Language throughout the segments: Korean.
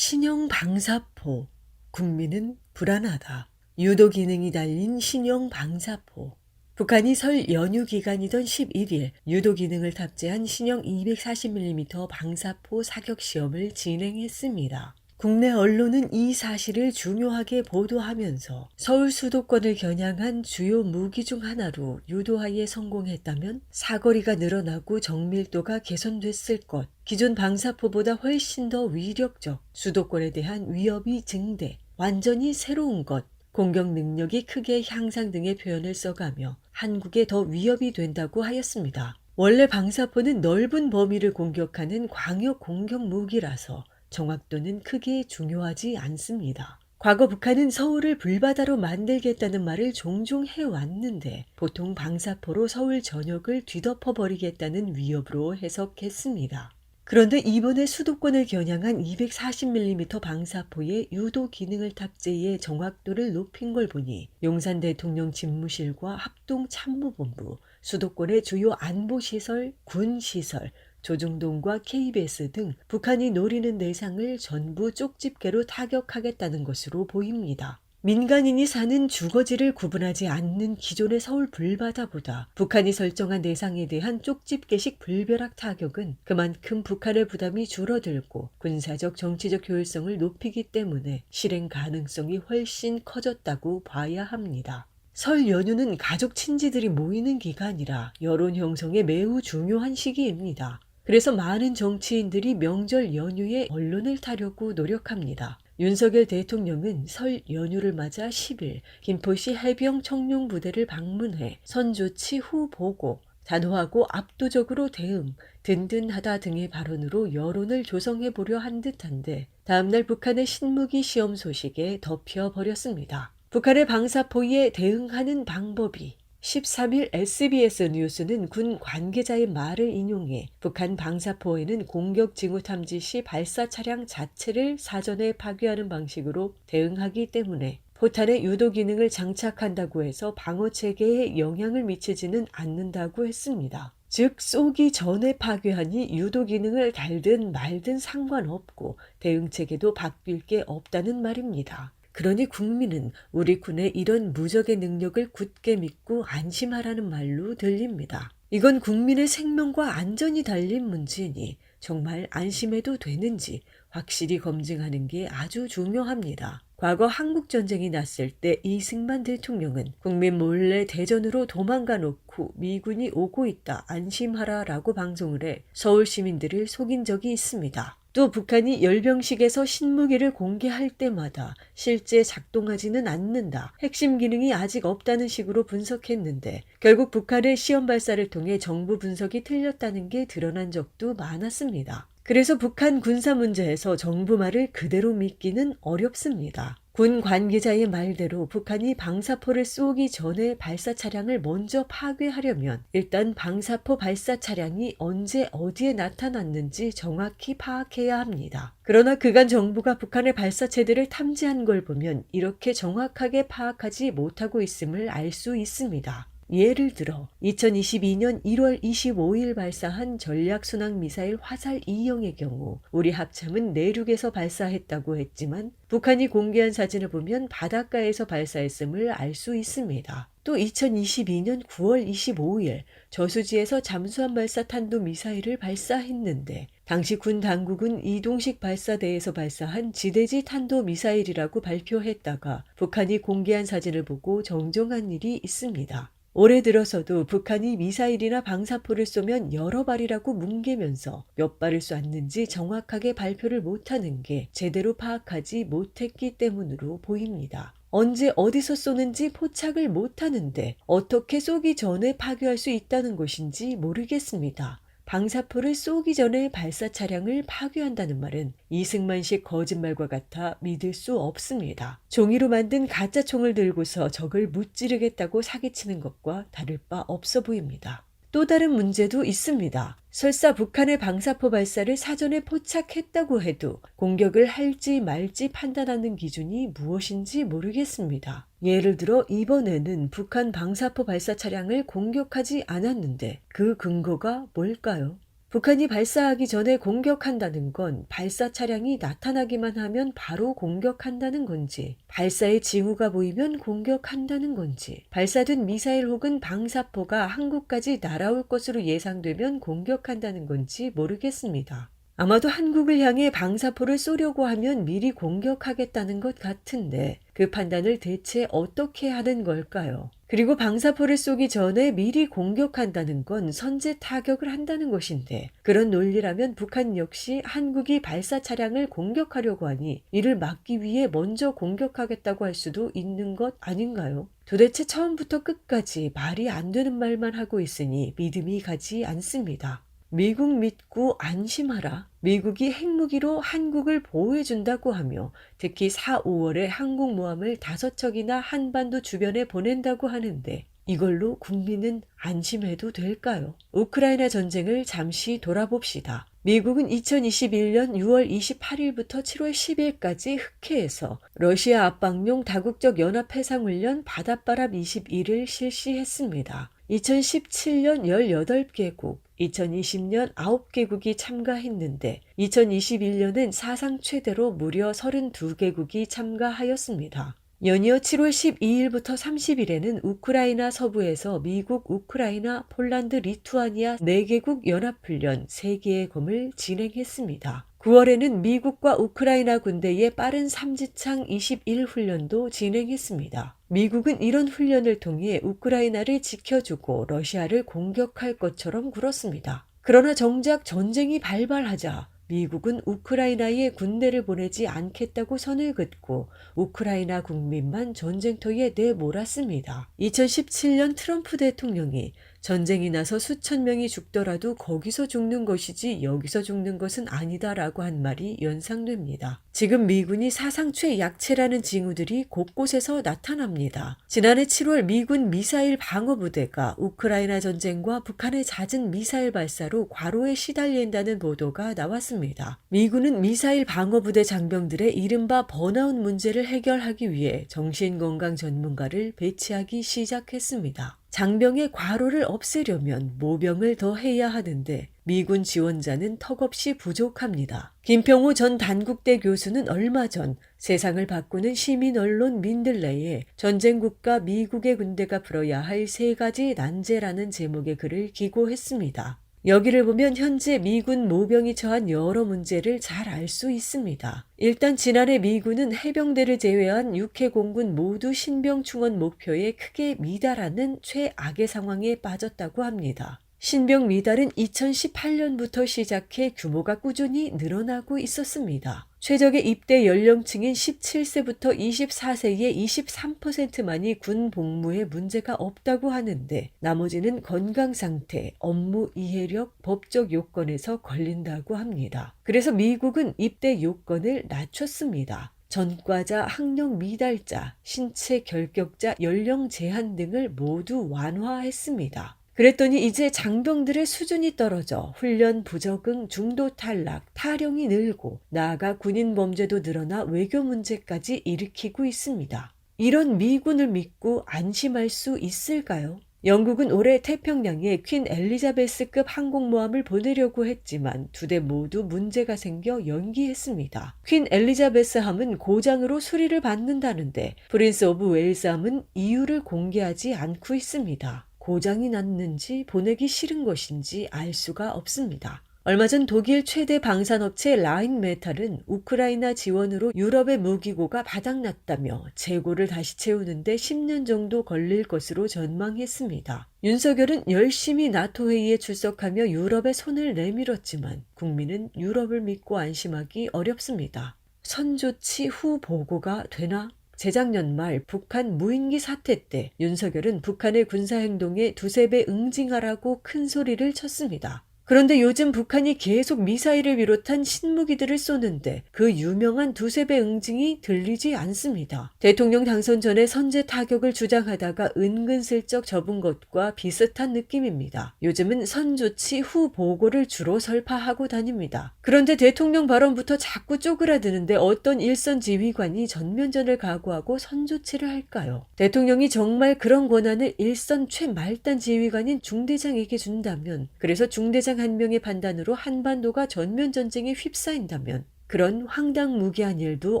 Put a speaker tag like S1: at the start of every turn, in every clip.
S1: 신형 방사포, 국민은 불안하다. 유도 기능이 달린 신형 방사포. 북한이 설 연휴 기간이던 11일 유도 기능을 탑재한 신형 240mm 방사포 사격 시험을 진행했습니다. 국내 언론은 이 사실을 중요하게 보도하면서 서울 수도권을 겨냥한 주요 무기 중 하나로 유도하에 성공했다면 사거리가 늘어나고 정밀도가 개선됐을 것, 기존 방사포보다 훨씬 더 위력적, 수도권에 대한 위협이 증대, 완전히 새로운 것, 공격 능력이 크게 향상 등의 표현을 써가며 한국에 더 위협이 된다고 하였습니다. 원래 방사포는 넓은 범위를 공격하는 광역 공격 무기라서 정확도는 크게 중요하지 않습니다. 과거 북한은 서울을 불바다로 만들겠다는 말을 종종 해왔는데 보통 방사포로 서울 전역을 뒤덮어버리겠다는 위협으로 해석했습니다. 그런데 이번에 수도권을 겨냥한 240mm 방사포의 유도 기능을 탑재해 정확도를 높인 걸 보니 용산 대통령 집무실과 합동참모본부, 수도권의 주요 안보시설, 군시설, 조중동과 KBS 등 북한이 노리는 대상을 전부 쪽집게로 타격하겠다는 것으로 보입니다. 민간인이 사는 주거지를 구분하지 않는 기존의 서울 불바다보다 북한이 설정한 대상에 대한 쪽집게식 불벼락 타격은 그만큼 북한의 부담이 줄어들고 군사적 정치적 효율성을 높이기 때문에 실행 가능성이 훨씬 커졌다고 봐야 합니다. 설 연휴는 가족 친지들이 모이는 기간이라 여론 형성에 매우 중요한 시기입니다. 그래서 많은 정치인들이 명절 연휴에 언론을 타려고 노력합니다. 윤석열 대통령은 설 연휴를 맞아 10일 김포시 해병 청룡부대를 방문해 선조치 후 보고, 단호하고 압도적으로 대응, 든든하다 등의 발언으로 여론을 조성해 보려 한 듯한데 다음날 북한의 신무기 시험 소식에 덮여버렸습니다. 북한의 방사포에 대응하는 방법이 13일 SBS 뉴스는 군 관계자의 말을 인용해 북한 방사포에는 공격 징후 탐지 시 발사 차량 자체를 사전에 파괴하는 방식으로 대응하기 때문에 포탄의 유도 기능을 장착한다고 해서 방어 체계에 영향을 미치지는 않는다고 했습니다. 즉 쏘기 전에 파괴하니 유도 기능을 달든 말든 상관없고 대응 체계도 바뀔 게 없다는 말입니다. 그러니 국민은 우리 군의 이런 무적의 능력을 굳게 믿고 안심하라는 말로 들립니다. 이건 국민의 생명과 안전이 달린 문제니 정말 안심해도 되는지 확실히 검증하는 게 아주 중요합니다. 과거 한국전쟁이 났을 때 이승만 대통령은 국민 몰래 대전으로 도망가 놓고 미군이 오고 있다 안심하라 라고 방송을 해 서울 시민들을 속인 적이 있습니다. 또 북한이 열병식에서 신무기를 공개할 때마다 실제 작동하지는 않는다, 핵심 기능이 아직 없다는 식으로 분석했는데 결국 북한의 시험 발사를 통해 정부 분석이 틀렸다는 게 드러난 적도 많았습니다. 그래서 북한 군사 문제에서 정부 말을 그대로 믿기는 어렵습니다. 군 관계자의 말대로 북한이 방사포를 쏘기 전에 발사 차량을 먼저 파괴하려면 일단 방사포 발사 차량이 언제 어디에 나타났는지 정확히 파악해야 합니다. 그러나 그간 정부가 북한의 발사체들을 탐지한 걸 보면 이렇게 정확하게 파악하지 못하고 있음을 알 수 있습니다. 예를 들어 2022년 1월 25일 발사한 전략순항미사일 화살 2형의 경우 우리 합참은 내륙에서 발사했다고 했지만 북한이 공개한 사진을 보면 바닷가에서 발사했음을 알 수 있습니다. 또 2022년 9월 25일 저수지에서 잠수함 발사 탄도미사일을 발사했는데 당시 군 당국은 이동식 발사대에서 발사한 지대지 탄도미사일이라고 발표했다가 북한이 공개한 사진을 보고 정정한 일이 있습니다. 올해 들어서도 북한이 미사일이나 방사포를 쏘면 여러 발이라고 뭉개면서 몇 발을 쐈는지 정확하게 발표를 못하는 게 제대로 파악하지 못했기 때문으로 보입니다. 언제 어디서 쏘는지 포착을 못하는데 어떻게 쏘기 전에 파괴할 수 있다는 것인지 모르겠습니다. 방사포를 쏘기 전에 발사 차량을 파괴한다는 말은 이승만식 거짓말과 같아 믿을 수 없습니다. 종이로 만든 가짜 총을 들고서 적을 무찌르겠다고 사기치는 것과 다를 바 없어 보입니다. 또 다른 문제도 있습니다. 설사 북한의 방사포 발사를 사전에 포착했다고 해도 공격을 할지 말지 판단하는 기준이 무엇인지 모르겠습니다. 예를 들어 이번에는 북한 방사포 발사 차량을 공격하지 않았는데 그 근거가 뭘까요? 북한이 발사하기 전에 공격한다는 건 발사 차량이 나타나기만 하면 바로 공격한다는 건지, 발사의 징후가 보이면 공격한다는 건지, 발사된 미사일 혹은 방사포가 한국까지 날아올 것으로 예상되면 공격한다는 건지 모르겠습니다. 아마도 한국을 향해 방사포를 쏘려고 하면 미리 공격하겠다는 것 같은데 그 판단을 대체 어떻게 하는 걸까요? 그리고 방사포를 쏘기 전에 미리 공격한다는 건 선제 타격을 한다는 것인데 그런 논리라면 북한 역시 한국이 발사 차량을 공격하려고 하니 이를 막기 위해 먼저 공격하겠다고 할 수도 있는 것 아닌가요? 도대체 처음부터 끝까지 말이 안 되는 말만 하고 있으니 믿음이 가지 않습니다. 미국 믿고 안심하라. 미국이 핵무기로 한국을 보호해준다고 하며 특히 4, 5월에 항공모함을 5척이나 한반도 주변에 보낸다고 하는데 이걸로 국민은 안심해도 될까요? 우크라이나 전쟁을 잠시 돌아봅시다. 미국은 2021년 6월 28일부터 7월 10일까지 흑해에서 러시아 압박용 다국적 연합해상훈련 바닷바람 21을 실시했습니다. 2017년 18개국, 2020년 9개국이 참가했는데 2021년엔 사상 최대로 무려 32개국이 참가하였습니다. 연이어 7월 12일부터 30일에는 우크라이나 서부에서 미국, 우크라이나, 폴란드, 리투아니아 4개국 연합훈련 3개의 검을 진행했습니다. 9월에는 미국과 우크라이나 군대의 빠른 삼지창 21훈련도 진행했습니다. 미국은 이런 훈련을 통해 우크라이나를 지켜주고 러시아를 공격할 것처럼 굴었습니다. 그러나 정작 전쟁이 발발하자 미국은 우크라이나에 군대를 보내지 않겠다고 선을 긋고 우크라이나 국민만 전쟁터에 내몰았습니다. 2017년 트럼프 대통령이 전쟁이 나서 수천 명이 죽더라도 거기서 죽는 것이지 여기서 죽는 것은 아니다라고 한 말이 연상됩니다. 지금 미군이 사상 최약체라는 징후들이 곳곳에서 나타납니다. 지난해 7월 미군 미사일 방어부대가 우크라이나 전쟁과 북한의 잦은 미사일 발사로 과로에 시달린다는 보도가 나왔습니다. 미군은 미사일 방어부대 장병들의 이른바 번아웃 문제를 해결하기 위해 정신건강 전문가를 배치하기 시작했습니다. 장병의 과로를 없애려면 모병을 더 해야 하는데 미군 지원자는 턱없이 부족합니다. 김평호 전 단국대 교수는 얼마 전 세상을 바꾸는 시민언론 민들레에 전쟁국가 미국의 군대가 풀어야 할 3가지 난제라는 제목의 글을 기고했습니다. 여기를 보면 현재 미군 모병이 처한 여러 문제를 잘 알 수 있습니다. 일단 지난해 미군은 해병대를 제외한 6해 공군 모두 신병 충원 목표에 크게 미달하는 최악의 상황에 빠졌다고 합니다. 신병 미달은 2018년부터 시작해 규모가 꾸준히 늘어나고 있었습니다. 최적의 입대 연령층인 17세부터 24세의 23%만이 군 복무에 문제가 없다고 하는데 나머지는 건강 상태, 업무 이해력, 법적 요건에서 걸린다고 합니다. 그래서 미국은 입대 요건을 낮췄습니다. 전과자, 학력 미달자, 신체 결격자, 연령 제한 등을 모두 완화했습니다. 그랬더니 이제 장병들의 수준이 떨어져 훈련 부적응, 중도 탈락, 탈영이 늘고 나아가 군인 범죄도 늘어나 외교 문제까지 일으키고 있습니다. 이런 미군을 믿고 안심할 수 있을까요? 영국은 올해 태평양에 퀸 엘리자베스급 항공모함을 보내려고 했지만 2대 모두 문제가 생겨 연기했습니다. 퀸 엘리자베스함은 고장으로 수리를 받는다는데 프린스 오브 웨일스함은 이유를 공개하지 않고 있습니다. 고장이 났는지 보내기 싫은 것인지 알 수가 없습니다. 얼마 전 독일 최대 방산업체 라인메탈은 우크라이나 지원으로 유럽의 무기고가 바닥났다며 재고를 다시 채우는데 10년 정도 걸릴 것으로 전망했습니다. 윤석열은 열심히 나토 회의에 출석하며 유럽에 손을 내밀었지만 국민은 유럽을 믿고 안심하기 어렵습니다. 선조치 후 보고가 되나? 재작년 말 북한 무인기 사태 때 윤석열은 북한의 군사행동에 2~3배 응징하라고 큰 소리를 쳤습니다. 그런데 요즘 북한이 계속 미사일을 비롯한 신무기들을 쏘는데 그 유명한 2~3배 응징이 들리지 않습니다. 대통령 당선 전에 선제 타격을 주장하다가 은근슬쩍 접은 것과 비슷한 느낌입니다. 요즘은 선조치 후 보고를 주로 설파하고 다닙니다. 그런데 대통령 발언부터 자꾸 쪼그라드는데 어떤 일선 지휘관이 전면전을 각오하고 선조치를 할까요? 대통령이 정말 그런 권한을 일선 최말단 지휘관인 중대장에게 준다면 그래서 중대장 대통령 한 명의 판단으로 한반도가 전면 전쟁에 휩싸인다면 그런 황당무계한 일도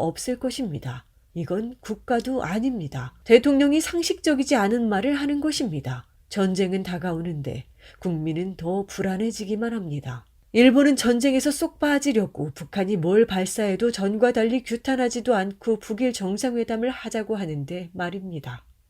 S1: 없을 것입니다. 이건 국가도 아닙니다. 대통령이 상식적이지 않은 말을 하는 것입니다. 전쟁은 다가오는데 국민은 더 불안해지기만 합니다. 일본은 전쟁에서 쏙 빠지려고 북한이 뭘 발사해도 전과 달리 규탄하지도 않고 북일 정상회담을 하자고 하는데 말입니다.